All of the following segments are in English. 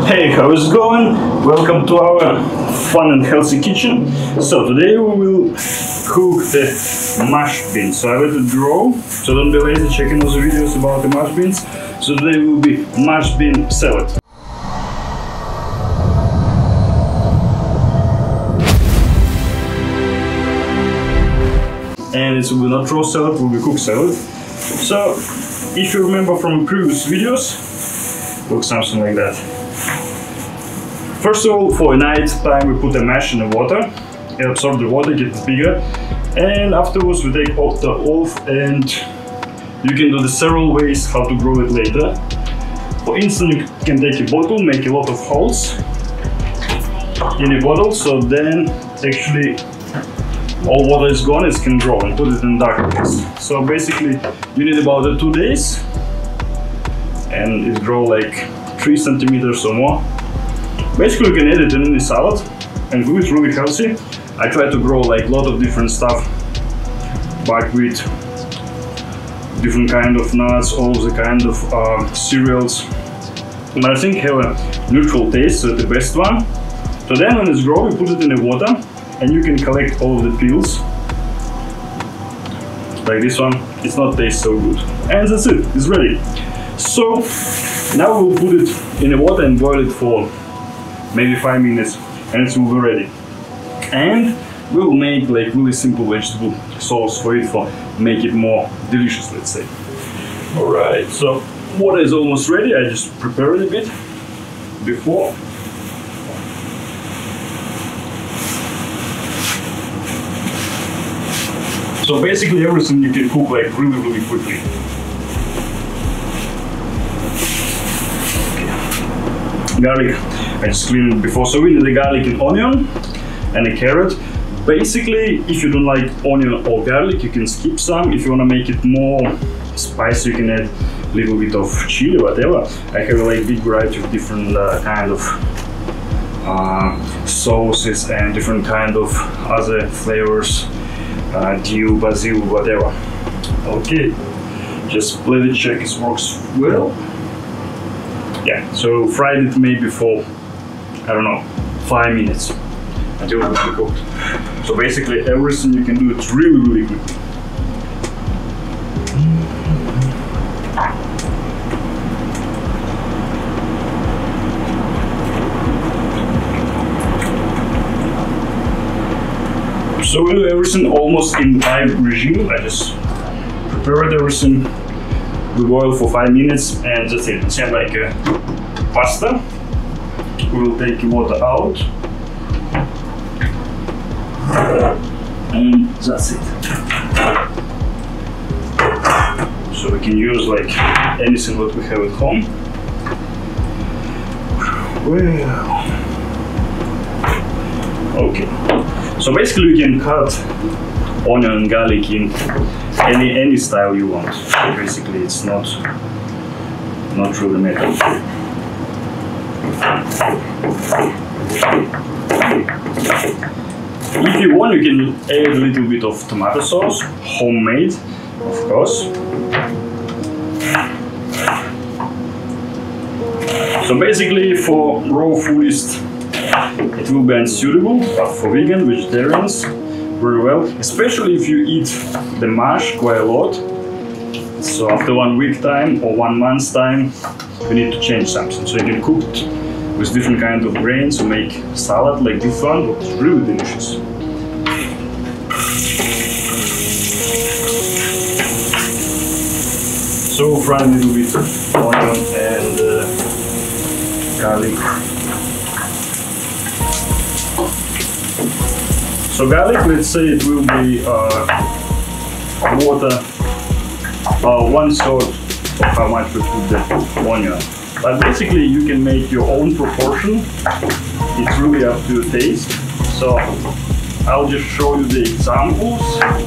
Hey, how's it going? Welcome to our fun and healthy kitchen. So today we will cook the mashed beans. So I let it grow, so don't be lazy checking those videos about the mashed beans. So today will be mashed bean salad. And it will be not raw salad, it will be cooked salad. So if you remember from previous videos, it looks something like that. First of all, for a night time we put the mash in the water, it absorbs the water, gets bigger, and afterwards we take off the off, and you can do the several ways how to grow it later. For instance, you can take a bottle, make a lot of holes in a bottle, so then actually all water is gone, it can grow, and put it in dark place. So basically you need about 2 days, and it grow like 3 centimeters or more. Basically you can add it in any salad and cook it really healthy. I try to grow like a lot of different stuff, buckwheat, different kind of nuts, all the kind of cereals. But I think have a neutral taste, so the best one. So then when it's grown, you put it in the water and you can collect all of the peels. Like this one, it's not taste so good. And that's it, it's ready. So now we'll put it in the water and boil it for maybe 5 minutes, and it will be ready. And we'll make like really simple vegetable sauce for it, for make it more delicious, let's say. Alright, so water is almost ready. I just prepared a bit before. So basically everything you can cook like really quickly. Garlic, I just cleaned it before. So we need the garlic and onion and a carrot. Basically, if you don't like onion or garlic, you can skip some. If you want to make it more spicy, you can add a little bit of chili, whatever. I have a like big variety of different kind of sauces and different kind of other flavors, dill, basil, whatever. Okay, just let it check it works well. Yeah, so fried it maybe for, I don't know, 5 minutes until it's cooked. So basically everything you can do it really quickly. So we do everything almost in live regime. I just prepared everything. We boil for 5 minutes and that's it. It's like a pasta. We will take the water out. And that's it. So we can use like anything that we have at home. Well, okay. So basically we can cut onion and garlic in any style you want. Basically it's not really matter. If you want, you can add a little bit of tomato sauce, homemade, of course. So basically for raw foodists it will be unsuitable, but for vegan, vegetarians, very well, especially if you eat the mash quite a lot. So after 1 week time or 1 month's time, you need to change something. So you can cook it with different kind of grains to make salad like this one, which is really delicious. So fry a little bit of onion and garlic. So garlic, let's say it will be water, 1/3 of how much we put the onion. But basically you can make your own proportion. It's really up to your taste. So I'll just show you the examples,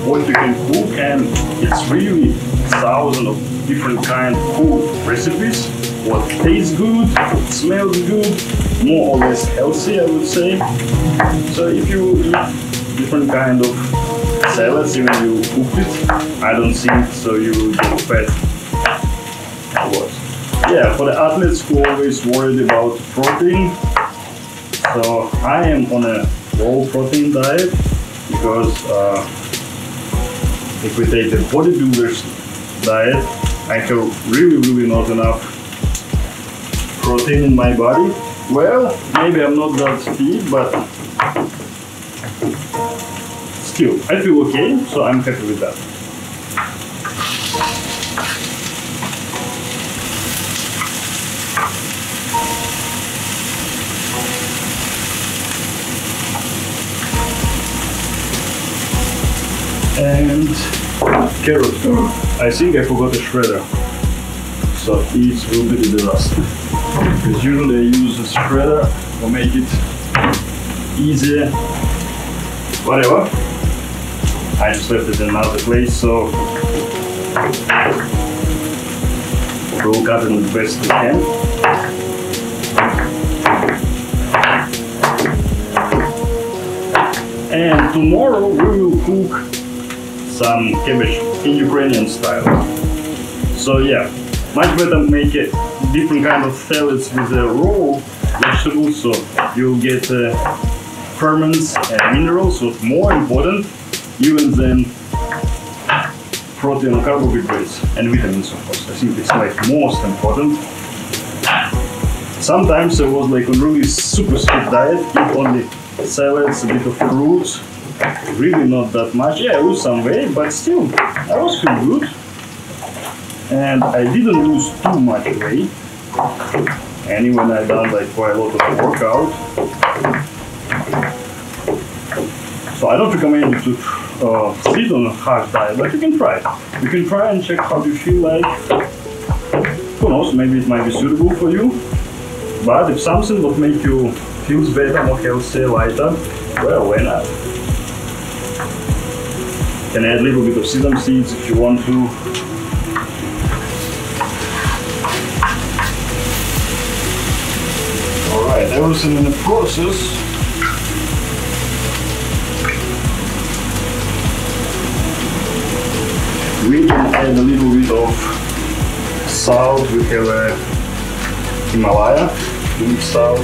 what you can cook, and it's really thousands of different kind of food recipes. What tastes good, smells good, more or less healthy, I would say. So if you eat different kind of salads, even you cook it, I don't think so you will get fat. What? yeah, for the athletes who always worried about protein, so I am on a low protein diet because if we take the bodybuilder's diet, I have really not enough protein in my body. Well, maybe I'm not that fit, but still, I feel okay, so I'm happy with that. And carrot. I think I forgot a shredder, so it will be the rust. Because usually I use a shredder to make it easier. Whatever. I just left it in another place, so we'll cut it the best we can. And tomorrow we will cook some cabbage in Ukrainian style. So yeah, much better make a different kind of salads with raw vegetables, so you'll get ferments and minerals, so more important even than protein and carbohydrates and vitamins, of course. I think it's like most important. Sometimes I was like on really super strict diet, eat only salads, a bit of fruits, really not that much. Yeah, I lose some weight, but still, I was feeling good. And I didn't lose too much weight. And even I done like quite a lot of workout. So I don't recommend you to sit on a harsh diet, but you can try it. You can try and check how you feel like. Who knows, maybe it might be suitable for you. But if something would make you feel better, more healthier, lighter, well, why not? You can add a little bit of sesame seeds if you want to. Alright, everything in the process. We can add a little bit of salt. We have a Himalaya pink salt.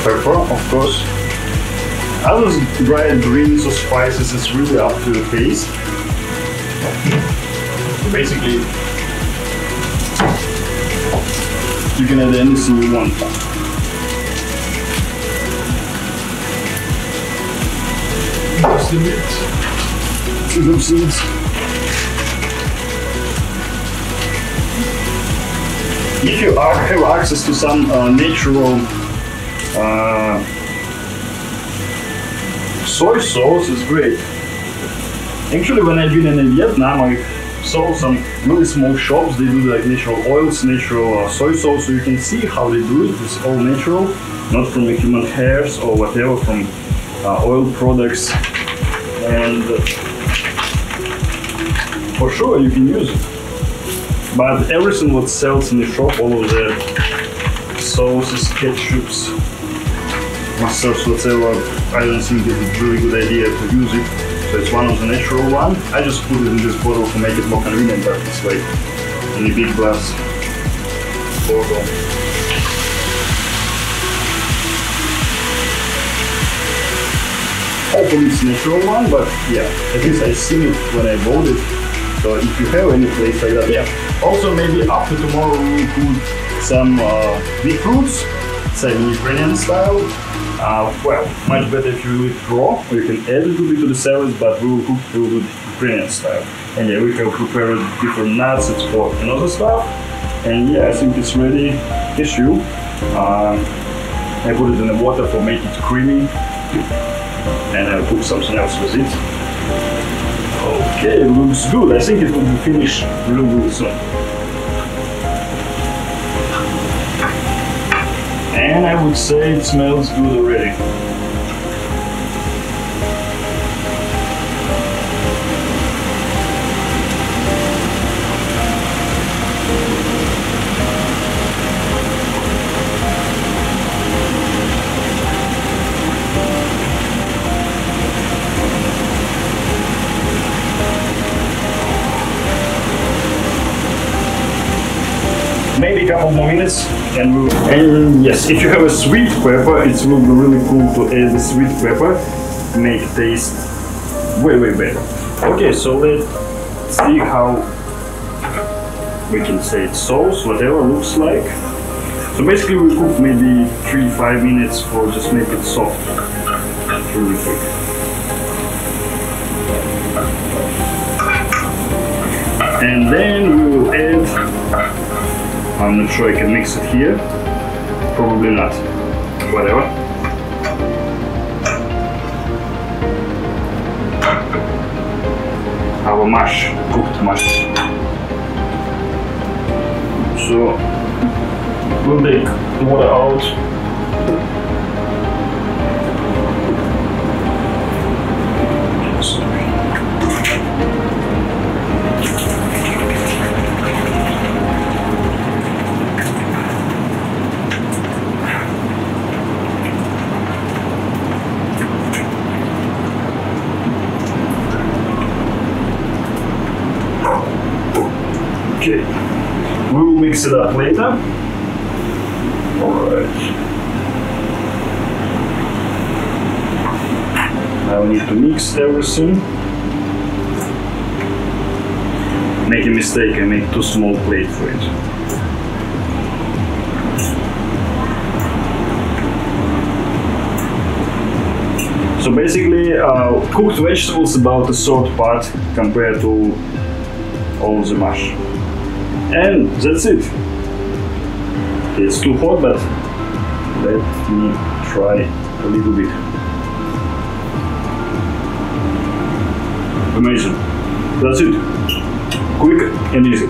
Pepper, of course. Other dried greens or spices is really up to your taste. So basically, you can add anything you want. Just a bit. Sesame seeds. If you have access to some natural soy sauce, is great. Actually, when I've been in Vietnam, I saw some really small shops. They do like natural oils, natural soy sauce, so you can see how they do it. It's all natural, not from human hairs or whatever, from oil products, and for sure you can use it. But everything what sells in the shop, all of the sauces, ketchups, mustards, whatever, I don't think it's a really good idea to use it. So it's one of the natural ones. I just put it in this bottle to make it more convenient, but it's like in a big glass bottle. Hopefully it's natural one, but yeah, at least I seen it when I bought it. So if you have any place like that, yeah. Also maybe after tomorrow we will put some beetroots, same Ukrainian style. Well, much better if you do it raw, or you can add a little bit to the salads, but we will cook it with Ukrainian style. And yeah, we have prepared different nuts, it's for another stuff. And yeah, I think it's ready issue. I put it in the water for make it creamy. And I'll cook something else with it. Okay, it looks good. I think it will be finished real good soon. And I would say it smells good already. maybe a couple more minutes, and yes, if you have a sweet pepper, it will be really cool to add the sweet pepper, make taste way better. Okay, so let's see how we can say it sauce, whatever looks like. So basically we cook maybe 3-5 minutes for just make it soft, really quick. And then we will add, I'm not sure I can mix it here, probably not, whatever. Our mash, cooked mash. So we'll take the water out. Okay, we will mix it up later. Alright. Now we need to mix everything. Make a mistake, I made too small plate for it. So basically, cooked vegetables about a third part compared to all the mash. And that's it. It's too hot, but let me try a little bit. Amazing. That's it. Quick and easy.